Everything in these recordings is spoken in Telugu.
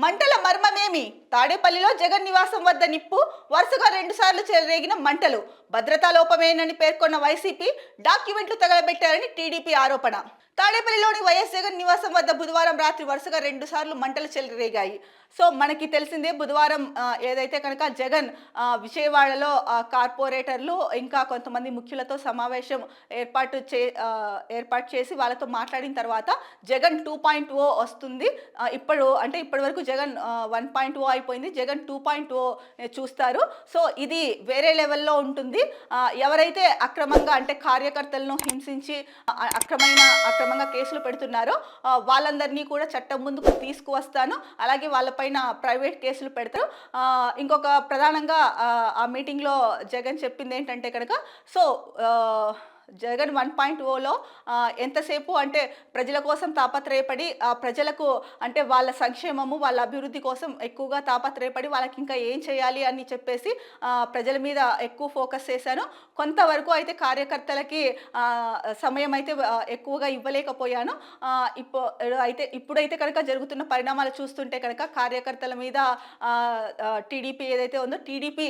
మంటల మర్మమేమి? తాడేపల్లిలో జగన్ నివాసం వద్ద నిప్పు, వరుసగా 2 సార్లు చెలరేగిన మంటలు. భద్రతా లోపమేనని పేర్కొన్న వైసీపీ, డాక్యుమెంట్లు తగలబెట్టారని టీడీపీ ఆరోపణ. తాడేపల్లిలోని వైఎస్ జగన్ నివాసం వద్ద బుధవారం రాత్రి వరుసగా 2 సార్లు మంటలు చెలరేగాయి. సో మనకి తెలిసిందే బుధవారం ఏదైతే కనుక జగన్ విజయవాడలో కార్పొరేటర్లు ఇంకా కొంతమంది ముఖ్యులతో సమావేశం ఏర్పాటు చేసి వాళ్ళతో మాట్లాడిన తర్వాత జగన్ 2.0 వస్తుంది. ఇప్పటి వరకు జగన్ 1.0 అయిపోయింది. జగన్ 2.0 చూస్తారు. సో ఇది వేరే లెవెల్లో ఉంటుంది. ఎవరైతే అక్రమంగా అంటే కార్యకర్తలను హింసించి అక్రమంగా కేసులు పెడుతున్నారో వాళ్ళందరినీ కూడా చట్టం ముందుకు తీసుకువస్తాను. అలాగే వాళ్ళపైన ప్రైవేట్ కేసులు పెడతారు. ఇంకొక ప్రధానంగా ఆ మీటింగ్లో జగన్ చెప్పింది ఏంటంటే కనుక జగన్ 1.0లో ఎంతసేపు అంటే ప్రజల కోసం తాపత్రయపడి ప్రజలకు అంటే వాళ్ళ సంక్షేమము వాళ్ళ అభివృద్ధి కోసం ఎక్కువగా తాపత్రయపడి వాళ్ళకి ఇంకా ఏం చేయాలి అని చెప్పేసి ప్రజల మీద ఎక్కువ ఫోకస్ చేశాను. కొంతవరకు అయితే కార్యకర్తలకి సమయం అయితే ఎక్కువగా ఇవ్వలేకపోయాను. ఇప్పుడైతే కనుక జరుగుతున్న పరిణామాలు చూస్తుంటే కనుక కార్యకర్తల మీద టీడీపీ ఏదైతే ఉందో టీడీపీ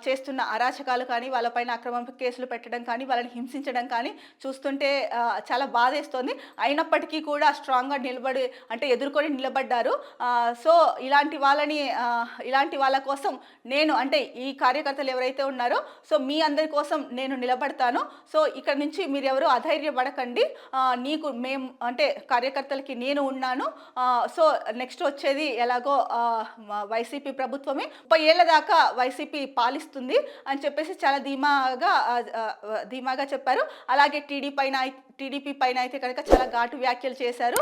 చేస్తున్న అరాచకాలు కానీ వాళ్ళపైన అక్రమ కేసులు పెట్టడం కానీ వాళ్ళని హింసించడం కానీ చూస్తుంటే చాలా బాధేస్తోంది. అయినప్పటికీ కూడా స్ట్రాంగ్గా ఎదుర్కొని నిలబడ్డారు. సో ఇలాంటి వాళ్ళ కోసం నేను అంటే ఈ కార్యకర్తలు ఎవరైతే ఉన్నారో సో మీ అందరి కోసం నేను నిలబడతాను. సో ఇక్కడ నుంచి మీరు ఎవరు అధైర్యపడకండి. మేము అంటే కార్యకర్తలకి నేను ఉన్నాను. సో నెక్స్ట్ వచ్చేది ఎలాగో వైసీపీ ప్రభుత్వమే 30 ఏళ్ల దాకా వైసీపీ పాలిస్తుంది అని చెప్పేసి చాలా ధీమాగా చెప్పారు. అలాగే టీడీపీ పైన అయితే కనుక చాలా ఘాటు వ్యాఖ్యలు చేశారు.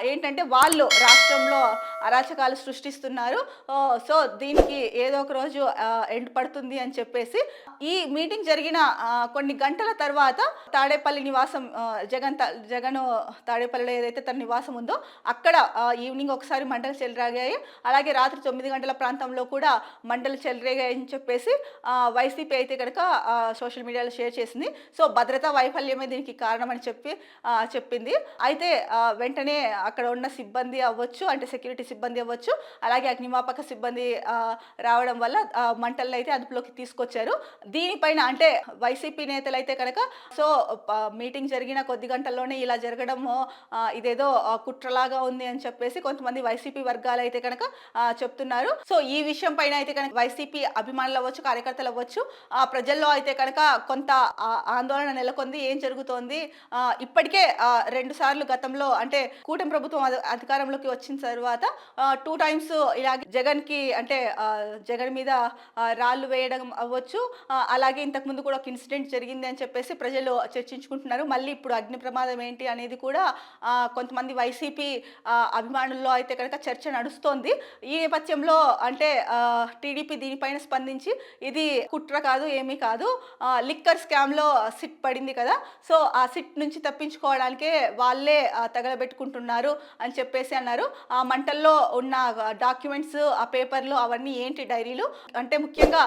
ఏంటంటే వాళ్ళు రాష్ట్రంలో అరాచకాలు సృష్టిస్తున్నారు. సో దీనికి ఏదో ఒక రోజు ఎండ్ పడుతుంది అని చెప్పేసి ఈ మీటింగ్ జరిగిన కొన్ని గంటల తర్వాత తాడేపల్లి నివాసం జగన్ తాడేపల్లిలో ఏదైతే తన నివాసం ఉందో అక్కడ ఈవినింగ్ ఒకసారి మంటలు చెలరేగాయి. అలాగే రాత్రి 9 గంటల ప్రాంతంలో కూడా మంటలు చెలరేగాయని చెప్పేసి వైసీపీ అయితే కనుక సోషల్ మీడియాలో షేర్ చేసింది. సో భద్రతా వైఫల్యమే దీనికి కారణం అని చెప్పింది. అయితే వెంటనే అక్కడ ఉన్న సిబ్బంది అవ్వచ్చు అంటే సెక్యూరిటీ సిబ్బంది అవ్వచ్చు అలాగే అగ్నిమాపక సిబ్బంది రావడం వల్ల మంటలను అయితే అదుపులోకి తీసుకొచ్చారు. దీనిపైన అంటే వైసీపీ నేతలు అయితే కనుక మీటింగ్ జరిగిన కొద్ది గంటల్లోనే ఇలా జరగడం ఇదేదో కుట్రలాగా ఉంది అని చెప్పేసి కొంతమంది వైసీపీ వర్గాలు అయితే కనుక చెప్తున్నారు. సో ఈ విషయం పైన అయితే కనుక వైసీపీ అభిమానులు అవ్వచ్చు కార్యకర్తలు అవ్వచ్చు ప్రజల్లో అయితే కనుక కొంత ఆందోళన నెలకొంది. ఏం జరుగుతోంది? ఇప్పటికే 2 సార్లు గతంలో అంటే కూటమి ప్రభుత్వం అధికారంలోకి వచ్చిన తర్వాత 2 టైమ్స్ ఇలాగే జగన్ మీద రాళ్ళు వేయడం అవ్వచ్చు. అలాగే ఇంతకుముందు కూడా ఒక ఇన్సిడెంట్ జరిగింది అని చెప్పేసి ప్రజలు చర్చించుకుంటున్నారు. మళ్ళీ ఇప్పుడు అగ్ని ప్రమాదం ఏంటి అనేది కూడా కొంతమంది వైసీపీ అభిమానుల్లో అయితే కనుక చర్చ నడుస్తోంది. ఈ నేపథ్యంలో అంటే టీడీపీ దీనిపైన స్పందించి ఇది కుట్ర కాదు ఏమీ కాదు, లిక్కర్ స్కామ్లో సిట్ పడింది కదా, సో ఆ సిట్ నుంచి తప్పించుకోవడానికే వాళ్ళే తగలబెట్టుకుంటున్నారు అని చెప్పేసి అన్నారు. ఆ మంటల్లో ఉన్న డాక్యుమెంట్స్ ఆ పేపర్లు అవన్నీ ఏంటి డైరీలు అంటే ముఖ్యంగా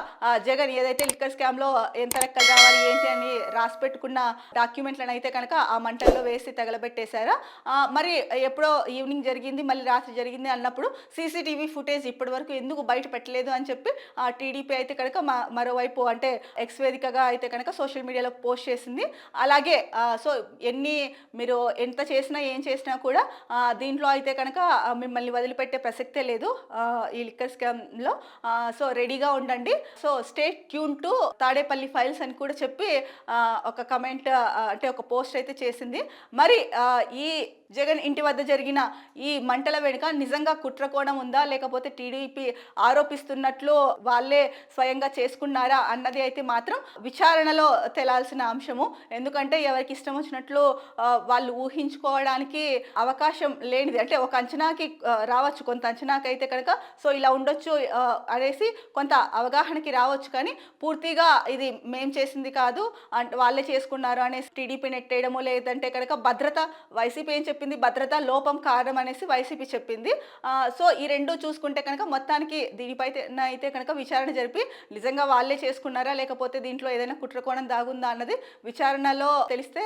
జగన్ ఏదైతే లిక్కర్ స్కామ్లో ఎంత లెక్కలు రావాలి ఏంటి అని రాసి పెట్టుకున్న డాక్యుమెంట్లను అయితే కనుక ఆ మంటల్లో వేసి తగలబెట్టేశారా. మరి ఎప్పుడో ఈవినింగ్ జరిగింది మళ్ళీ రాత్రి జరిగింది అన్నప్పుడు సీసీటీవీ ఫుటేజ్ ఇప్పటి వరకు ఎందుకు బయట పెట్టలేదు అని చెప్పి టీడీపీ అయితే కనుక మరోవైపు అంటే ఎక్స్ వేదికగా అయితే కనుక సోషల్ మీడియాలో పోస్ట్ చేసింది. అలాగే మీరు ఎంత చేసినా ఏం చేసినా కూడా దీంట్లో అయితే కనుక మిమ్మల్ని వదిలిపెట్టే ప్రసక్తే లేదు ఈ లిక్కర్ స్కామ్లో. సో రెడీగా ఉండండి. So stay tune to Tadepalli files అని కూడా చెప్పి ఒక కమెంట్ అంటే ఒక పోస్ట్ అయితే చేసింది. మరి ఈ జగన్ ఇంటి వద్ద జరిగిన ఈ మంటల వెనుక నిజంగా కుట్రకోణం ఉందా లేకపోతే టీడీపీ ఆరోపిస్తున్నట్లు వాళ్ళే స్వయంగా చేసుకున్నారా అన్నది అయితే మాత్రం విచారణలో తేలాల్సిన అంశము. ఎందుకంటే ఎవరికి ఇష్టం వచ్చినట్లు వాళ్ళు ఊహించుకోవడానికి అవకాశం లేనిది. అంటే ఒక అంచనాకి రావచ్చు, కొంత అంచనాకి అయితే కనుక సో ఇలా ఉండొచ్చు అనేసి కొంత అవగాహనకి రావచ్చు. కానీ పూర్తిగా ఇది మేం చేసింది కాదు వాళ్ళే చేసుకున్నారు అనేసి టీడీపీ నెట్టేయడము లేదంటే కనుక భద్రత వైసీపీ ఏం చెప్పింది భద్రతా లోపం కారణం అనేసి వైసీపీ చెప్పింది. సో ఈ 2 చూసుకుంటే కనుక మొత్తానికి అయితే కనుక విచారణ జరిపి నిజంగా వాళ్ళే చేసుకున్నారా? లేకపోతే దీంట్లో ఏదైనా కుట్రకోణం దాగుందా అన్నది విచారణలో తెలిస్తే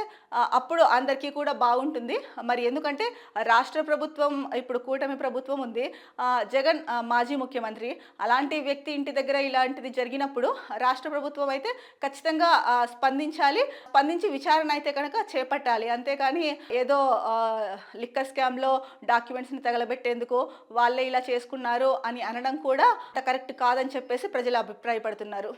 అప్పుడు అందరికీ కూడా బాగుంటుంది. మరి ఎందుకంటే రాష్ట్ర ప్రభుత్వం ఇప్పుడు కూటమి ప్రభుత్వం ఉంది. జగన్ మాజీ ముఖ్యమంత్రి. అలాంటి వ్యక్తి ఇంటి దగ్గర ఇలాంటిది జరిగినప్పుడు రాష్ట్ర ప్రభుత్వం అయితే ఖచ్చితంగా స్పందించి విచారణ అయితే కనుక చేపట్టాలి. అంతేకాని ఏదో లిక్కర్ స్కామ్‌లో డాక్యుమెంట్స్‌ని తగలబెట్టేందుకు వాళ్ళే ఇలా చేసుకున్నారు అని అనడం కూడా కరెక్ట్ కాదని చెప్పేసి ప్రజలు అభిప్రాయపడుతున్నారు.